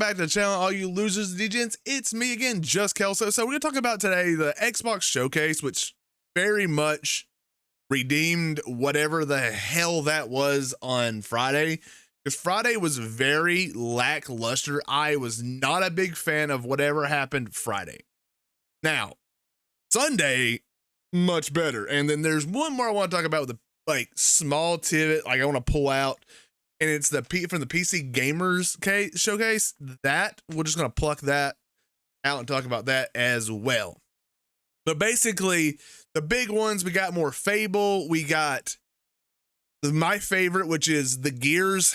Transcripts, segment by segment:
Back to the channel, all you losers and degens. It's me again, Just Kelso. So we're gonna talk about today the Xbox Showcase, which very much redeemed whatever the hell that was on Friday. Because Friday was very lackluster. I was not a big fan of whatever happened Friday. Now, Sunday, much better. And then there's one more I want to talk about with the small tidbit, I want to pull out. And it's the from the PC Gamers Showcase. That we're just gonna pluck that out and talk about that as well. But basically, the big ones, we got more Fable. We got my favorite, which is the Gears.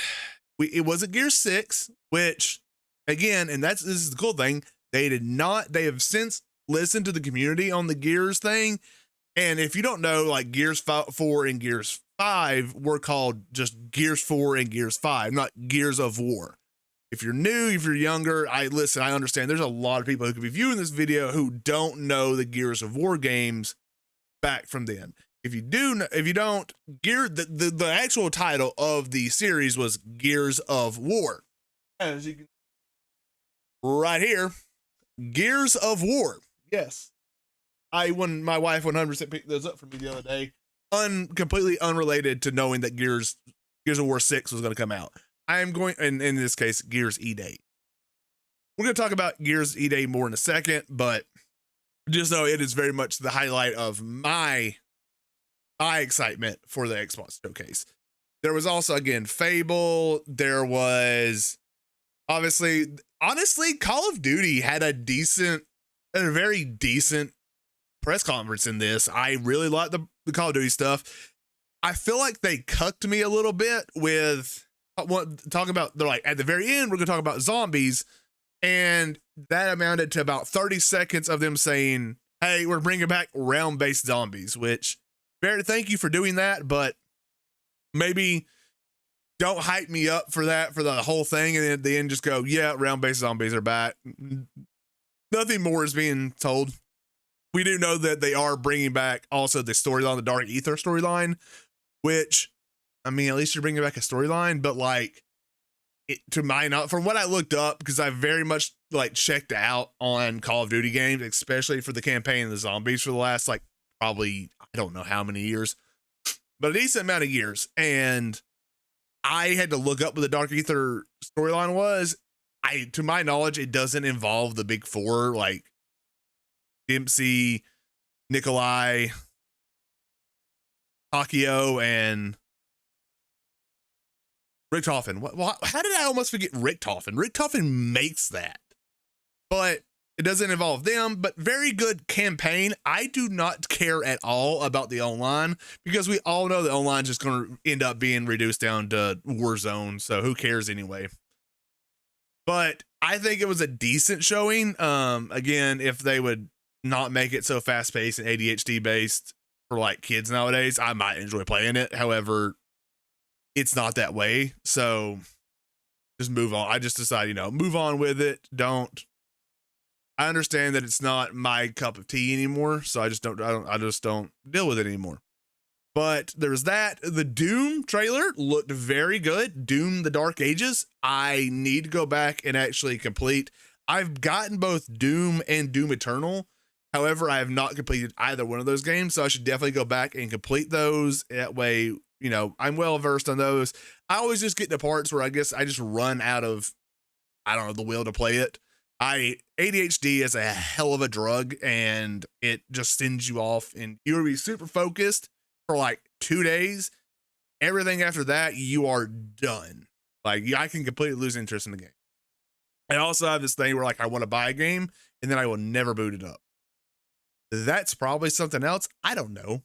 It wasn't Gears 6, which again, and this is the cool thing. They have since listened to the community on the Gears thing. And if you don't know, like Gears 4 and Gears 5 were called just Gears 4 and Gears 5, not Gears of War. If you're new, if you're younger, I understand there's a lot of people who could be viewing this video who don't know the Gears of War games back from then. If you don't, the actual title of the series was Gears of War. As you can right here, Gears of War. Yes. When my wife 100% picked those up for me the other day, completely unrelated to knowing that Gears of War 6 was going to come out. I am going, and in this case, Gears E-Day. We're going to talk about Gears E-Day more in a second, but just know it is very much the highlight of my excitement for the Xbox Showcase. There was also, again, Fable. There was honestly, Call of Duty had a very decent press conference in this. I really like the Call of Duty stuff. I feel like they cucked me a little bit with talking about, they're like, at the very end, we're gonna talk about zombies, and that amounted to about 30 seconds of them saying, hey, we're bringing back round-based zombies, which thank you for doing that, but maybe don't hype me up for that for the whole thing, and then at the end just go, yeah, round-based zombies are back. Nothing more is being told. We do know that they are bringing back also the storyline, the Dark Ether storyline, which, I mean, at least you're bringing back a storyline, but from what I looked up, because I very much checked out on Call of Duty games, especially for the campaign and the zombies for the last probably, I don't know how many years, but a decent amount of years. And I had to look up what the Dark Ether storyline was. To my knowledge, it doesn't involve the big four, Dempsey, Nikolai, Akio, and Richtofen. How did I almost forget Richtofen? Richtofen makes that, but it doesn't involve them. But very good campaign. I do not care at all about the online, because we all know the online is just going to end up being reduced down to Warzone. So who cares anyway? But I think it was a decent showing. Again, if they would not make it so fast paced and ADHD based for kids nowadays, I might enjoy playing it. However, it's not that way. So just move on. I just decided, move on with it. I understand that it's not my cup of tea anymore. So I just don't deal with it anymore. But there's that. The Doom trailer looked very good. Doom, the Dark Ages. I need to go back and actually complete. I've gotten both Doom and Doom Eternal. However, I have not completed either one of those games, so I should definitely go back and complete those. That way, I'm well versed on those. I always just get to parts where I guess I just run out of, the will to play it. ADHD is a hell of a drug, and it just sends you off, and you'll be super focused for 2 days. Everything after that, you are done. I can completely lose interest in the game. I also have this thing where I want to buy a game, and then I will never boot it up. That's probably something else. I don't know.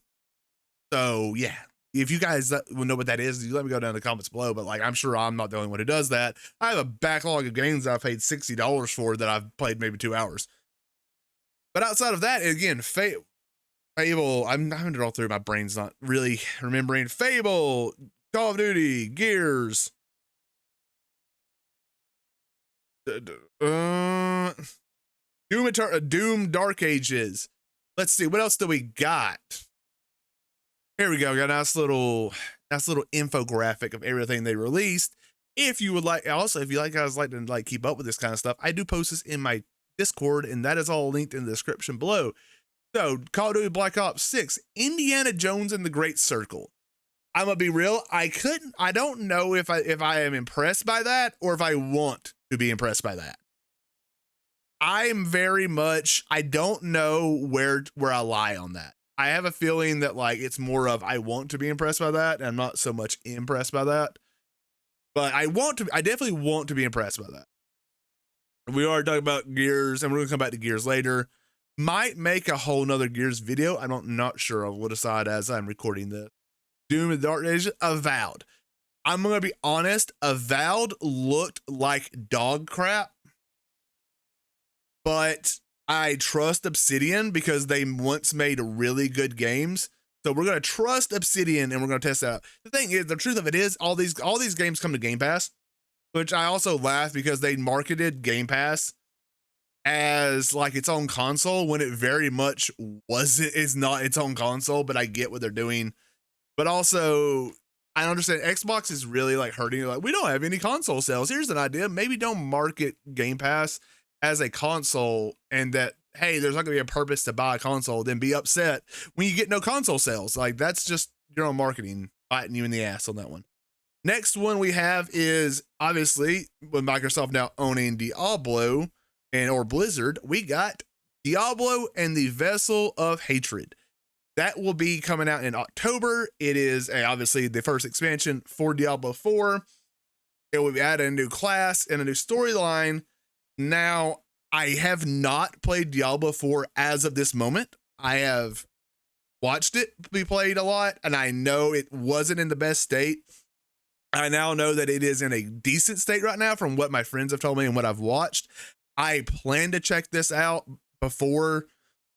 So yeah, if you guys will know what that is, you let me go down in the comments below. But I'm sure I'm not the only one who does that. I have a backlog of games that I paid $60 for that I've played maybe 2 hours. But outside of that, again, Fable. I'm having to roll through. My brain's not really remembering. Fable, Call of Duty, Gears. Doom Dark Ages. Let's see, what else do we got? Here we go. We got a nice little infographic of everything they released. If you would like, also, if you guys like to like keep up with this kind of stuff, I do post this in my Discord, and that is all linked in the description below. So, Call of Duty Black Ops 6, Indiana Jones and the Great Circle. I'm gonna be real. I don't know if I am impressed by that or if I want to be impressed by that. I'm very much, I don't know where I lie on that. I have a feeling that like it's more of I want to be impressed by that, and I'm not so much impressed by that. But I definitely want to be impressed by that. We are talking about Gears, and we're gonna come back to Gears later. Might make a whole nother Gears video. I'm not sure. I will decide as I'm recording this. Doom and Dark Ages, Avowed. I'm gonna be honest, Avowed looked like dog crap. But I trust Obsidian because they once made really good games. So we're gonna trust Obsidian and we're gonna test that out. The thing is, the truth of it is, all these games come to Game Pass, which I also laugh because they marketed Game Pass as like its own console when it very much wasn't. It's not its own console, but I get what they're doing. But also, I understand Xbox is really like hurting. Like, we don't have any console sales. Here's an idea: maybe don't market Game Pass as a console, and that, hey, there's not gonna be a purpose to buy a console, then be upset when you get no console sales. Like, that's just your own marketing biting you in the ass on that one. Next one we have is, obviously, with Microsoft now owning Diablo or Blizzard, we got Diablo and the Vessel of Hatred. That will be coming out in October. It is obviously the first expansion for Diablo 4. It will be adding a new class and a new storyline. Now, I have not played Diablo 4 as of this moment. I have watched it be played a lot, and I know it wasn't in the best state. I now know that it is in a decent state right now from what my friends have told me and what I've watched. I plan to check this out before.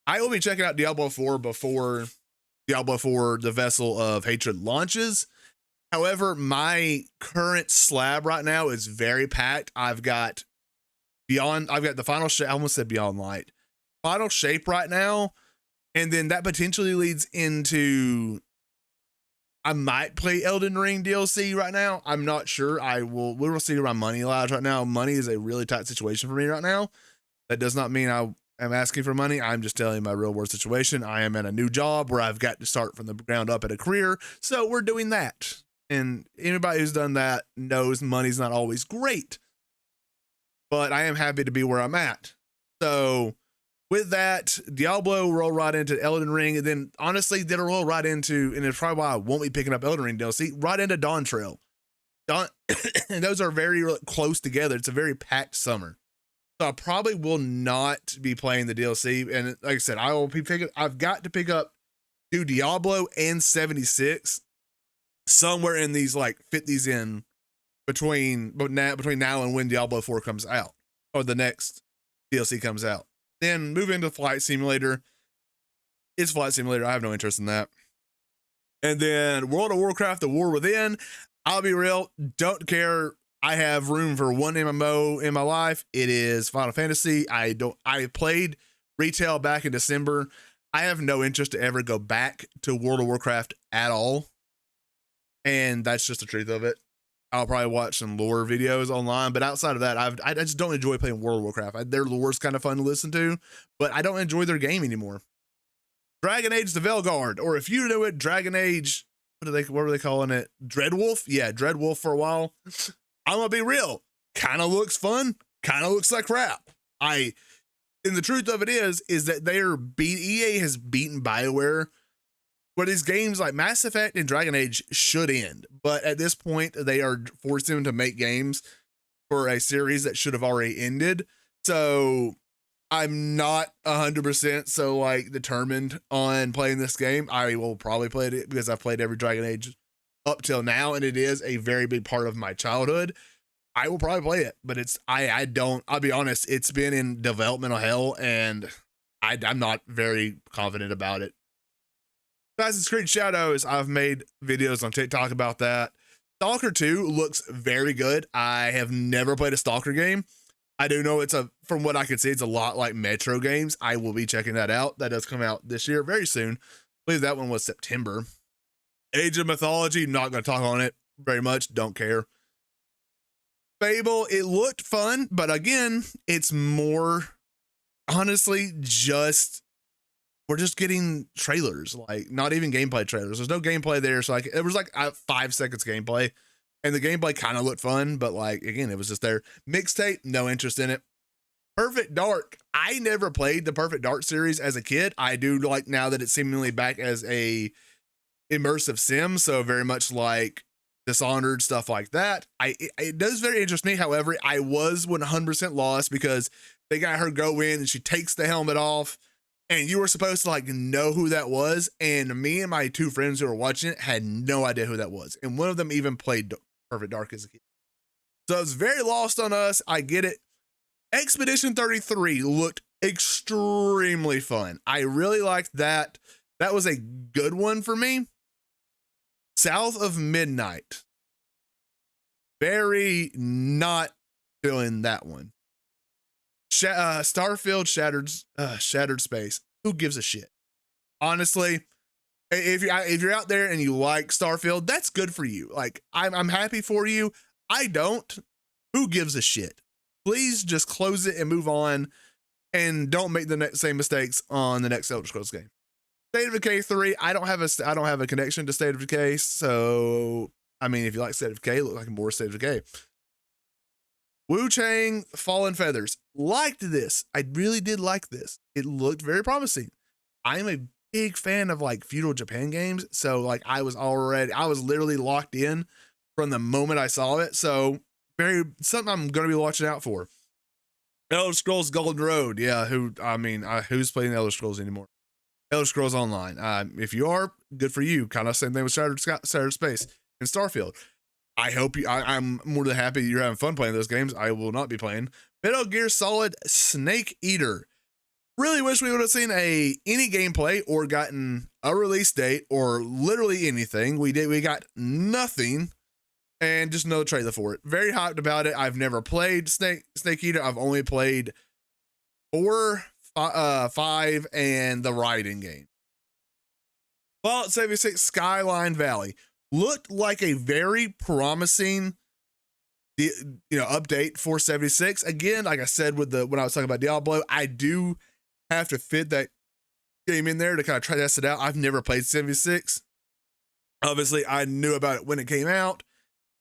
I will be checking out Diablo 4 before Diablo 4 The Vessel of Hatred launches. However, my current slab right now is very packed. I've got the final shape. I almost said Beyond Light. Final shape right now. And then that potentially leads into, I might play Elden Ring DLC right now. I'm not sure. We will see where my money lies right now. Money is a really tight situation for me right now. That does not mean I am asking for money. I'm just telling you my real world situation. I am at a new job where I've got to start from the ground up at a career. So we're doing that. And anybody who's done that knows money's not always great. But I am happy to be where I'm at. So with that, Diablo roll right into Elden Ring, and then honestly, they'll roll right into, and it's probably why I won't be picking up Elden Ring DLC, right into Dawn Trail. And those are very close together. It's a very packed summer. So I probably will not be playing the DLC. And like I said, I've got to pick up do Diablo and 76 somewhere in these, like, fit these in between now and when Diablo 4 comes out, or the next DLC comes out. Then move into Flight Simulator. It's Flight Simulator. I have no interest in that. And then World of Warcraft, The War Within. I'll be real, don't care. I have room for one MMO in my life. It is Final Fantasy. I played retail back in December. I have no interest to ever go back to World of Warcraft at all. And that's just the truth of it. I'll probably watch some lore videos online, but outside of that, I just don't enjoy playing World of Warcraft. Their lore is kind of fun to listen to, but I don't enjoy their game anymore. Dragon Age the Veilguard, or if you know it, Dragon Age, what were they calling it? Dreadwolf? Yeah, Dreadwolf for a while. I'm gonna be real. Kind of looks fun, kind of looks like crap. And the truth of it is that EA has beaten BioWare, where these games like Mass Effect and Dragon Age should end. But at this point, they are forcing them to make games for a series that should have already ended. So I'm not 100% so like determined on playing this game. I will probably play it because I've played every Dragon Age up till now, and it is a very big part of my childhood. I will probably play it, but I'll be honest, it's been in developmental hell, and I'm not very confident about it. Assassin's Creed Shadows, I've made videos on TikTok about that. Stalker 2 looks very good. I have never played a Stalker game. I do know from what I can see, it's a lot like Metro games. I will be checking that out. That does come out this year, very soon. I believe that one was September. Age of Mythology, not going to talk on it very much. Don't care. Fable, it looked fun, but again, it's more honestly just we're just getting trailers, like not even gameplay trailers. There's no gameplay there. So like it was like 5 seconds gameplay, and the gameplay kind of looked fun, but like again, it was just there. Mixtape, no interest in it. Perfect Dark. I never played the Perfect Dark series as a kid. I do like now that it's seemingly back as a immersive sim, so very much like Dishonored, stuff like that. It does very interest me. However, I was 100% lost because they got her go in and she takes the helmet off, and you were supposed to like know who that was. And me and my 2 friends who were watching it had no idea who that was, and one of them even played Perfect Dark as a kid. So it's very lost on us. I get it. Expedition 33 looked extremely fun. I really liked that. That was a good one for me. South of Midnight. Very not feeling that one. Starfield Shattered Space. Who gives a shit? Honestly, if you're out there and you like Starfield, that's good for you. Like I'm happy for you. I don't. Who gives a shit? Please just close it and move on, and don't make the same mistakes on the next Elder Scrolls game. State of Decay 3, I don't have a connection to State of Decay, so I mean, if you like State of Decay, it looks like more State of Decay. Wu Chang Fallen Feathers. Liked this. I really did like this. It looked very promising. I'm a big fan of like feudal Japan games, so like I was literally locked in from the moment I saw it. So something I'm gonna be watching out for. Elder Scrolls Golden Road. Yeah, who's playing Elder Scrolls anymore? Elder Scrolls Online. If you are, good for you. Kind of same thing with Shattered Space and Starfield. I'm more than happy you're having fun playing those games. I will not be playing. Metal Gear Solid Snake Eater. Really wish we would have seen any gameplay or gotten a release date or literally anything. We got nothing, and just no trailer for it. Very hyped about it. I've never played Snake Eater. I've only played 4, 5, and the riding game. Fallout 76 Skyline Valley looked like a very promising, update for 76. Again, like I said when I was talking about Diablo, I do have to fit that game in there to kind of try to test it out. I've never played 76. Obviously, I knew about it when it came out,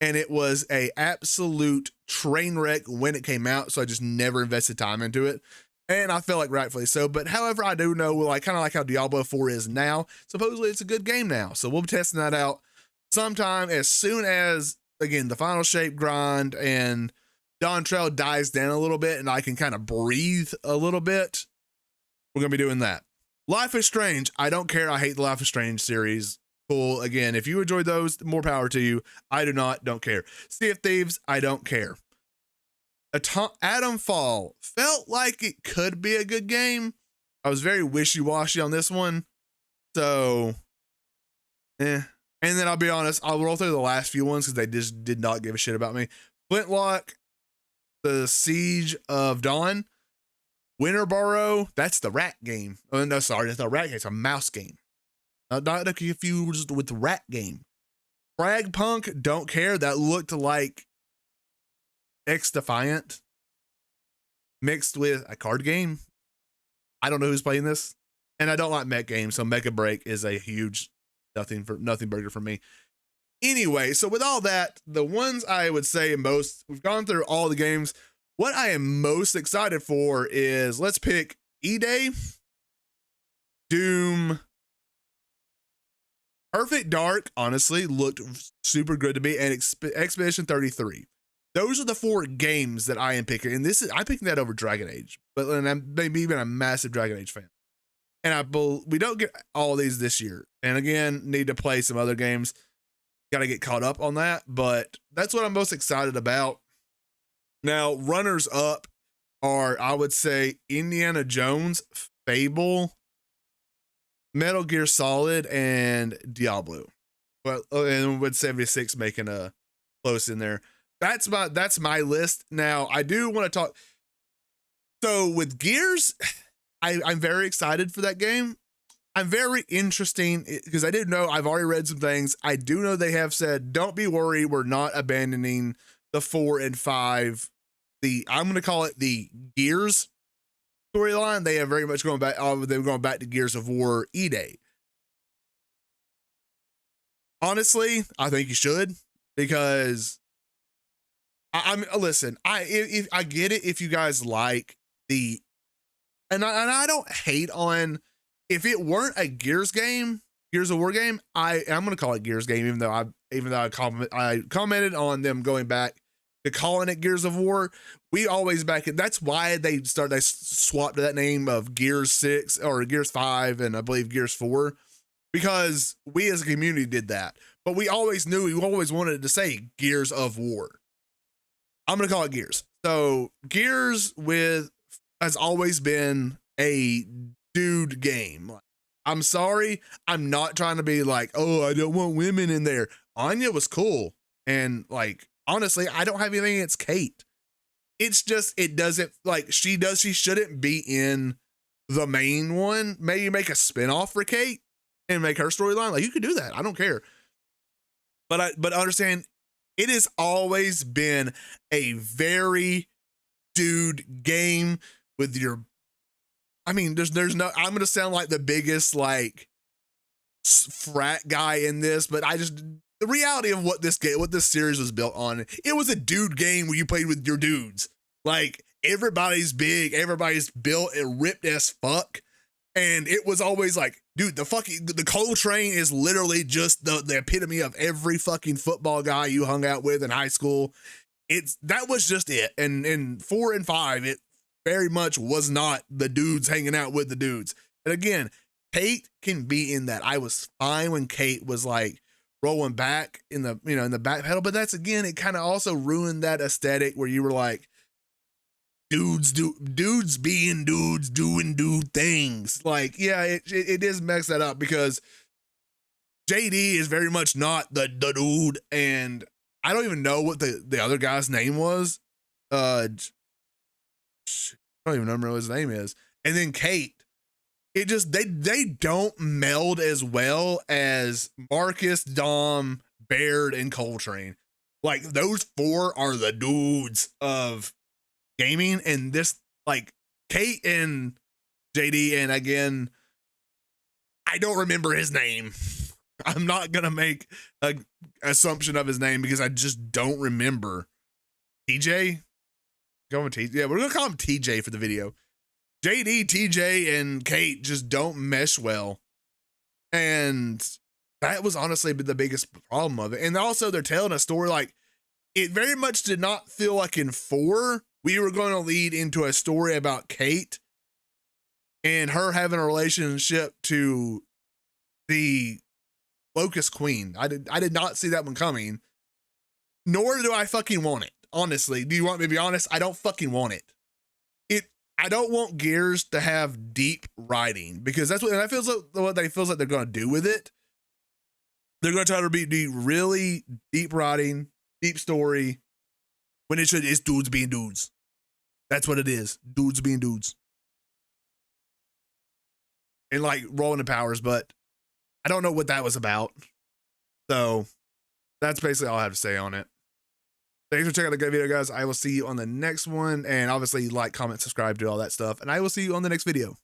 and it was a absolute train wreck when it came out, so I just never invested time into it. And I feel like rightfully so. But however, I do know, kind of like how Diablo 4 is now. Supposedly it's a good game now. So we'll be testing that out sometime as soon as, again, the final shape grind and Dawn Trail dies down a little bit and I can kind of breathe a little bit. We're going to be doing that. Life is Strange. I don't care. I hate the Life is Strange series. Cool. Again, if you enjoyed those, more power to you. I do not. Don't care. Sea of Thieves. I don't care. Atom Fall felt like it could be a good game. I was very wishy-washy on this one. So, And then I'll be honest, I'll roll through the last few ones because they just did not give a shit about me. Flintlock, The Siege of Dawn, Winterboro, that's the rat game. Oh, no, sorry, that's not a rat game, it's a mouse game. Not to confuse with the rat game. Frag Punk, don't care. That looked like X-Defiant mixed with a card game. I don't know who's playing this, and I don't like mech games, so Mecha Break is a huge nothing burger for me. Anyway, so with all that, the ones I would say we've gone through all the games. What I am most excited for is, let's pick E-Day, Doom, Perfect Dark, honestly, looked super good to me, and Expedition 33. Those are the 4 games that I am picking, and I'm picking that over Dragon Age, and I'm maybe even a massive Dragon Age fan. And we don't get all of these this year, and again, need to play some other games. Got to get caught up on that, but that's what I'm most excited about. Now, runners up are, I would say, Indiana Jones, Fable, Metal Gear Solid, and Diablo. Well, and with 76 making a close in there. That's my list. Now, I do want to talk. So with Gears, I'm very excited for that game. I'm very interesting because I did know, I've already read some things. I do know they have said, don't be worried, we're not abandoning the 4 and 5, I'm going to call it the Gears storyline. They are very much going back. They were going back to Gears of War E-Day. Honestly, I think you should, because I'm listen. If I get it, if you guys like the, and I don't hate on, if it weren't a Gears of War game, I'm gonna call it Gears game, even though I commented on them going back to calling it Gears of War. We always that's why they swapped that name of Gears 6 or Gears 5 and I believe Gears 4, because we as a community did that. But we always knew, we always wanted to say Gears of War. I'm gonna call it Gears. So Gears has always been a dude game. I'm sorry, I'm not trying to be like, oh, I don't want women in there. Anya was cool, and like, honestly, I don't have anything against Kate. It's just, it doesn't, like, she shouldn't be in the main one. Maybe make a spinoff for Kate and make her storyline. Like, you could do that. I don't care. But understand, it has always been a very dude game with your, I mean, there's no, I'm going to sound like the biggest, like, frat guy in this, but the reality of what this series was built on, it was a dude game where you played with your dudes. Like, everybody's big, everybody's built and ripped as fuck. And it was always like, dude, the Cole Train is literally just the epitome of every fucking football guy you hung out with in high school. That was just it. And in 4 and 5, it very much was not the dudes hanging out with the dudes. And again, Kate can be in that. I was fine when Kate was like rolling back in the back pedal, but that's, again, it kind of also ruined that aesthetic where you were like, dudes being dudes doing dude things. Like, yeah, it does mess that up, because JD is very much not the dude, and I don't even know what the other guy's name was. I don't even remember what his name is. And then Kate, it just, they don't meld as well as Marcus, Dom, Baird, and Coltrane. Like, those 4 are the dudes of gaming, and this, like, Kate and JD, and again, I don't remember his name. I'm not gonna make an assumption of his name because I just don't remember. TJ? Go with TJ. Yeah, we're gonna call him TJ for the video. JD, TJ, and Kate just don't mesh well. And that was honestly the biggest problem of it. And also, they're telling a story, like, it very much did not feel like in 4, we were going to lead into a story about Kate and her having a relationship to the Locust Queen. I did not see that one coming, nor do I fucking want it. Honestly, do you want me to be honest? I don't fucking want it. I don't want Gears to have deep writing, because that's what they feels like they're going to do with it. They're going to try to be really deep writing, deep story, when it's dudes being dudes. That's what it is. Dudes being dudes. And like rolling the powers, but I don't know what that was about. So that's basically all I have to say on it. Thanks for checking out the good video, guys. I will see you on the next one. And obviously, like, comment, subscribe, do all that stuff. And I will see you on the next video.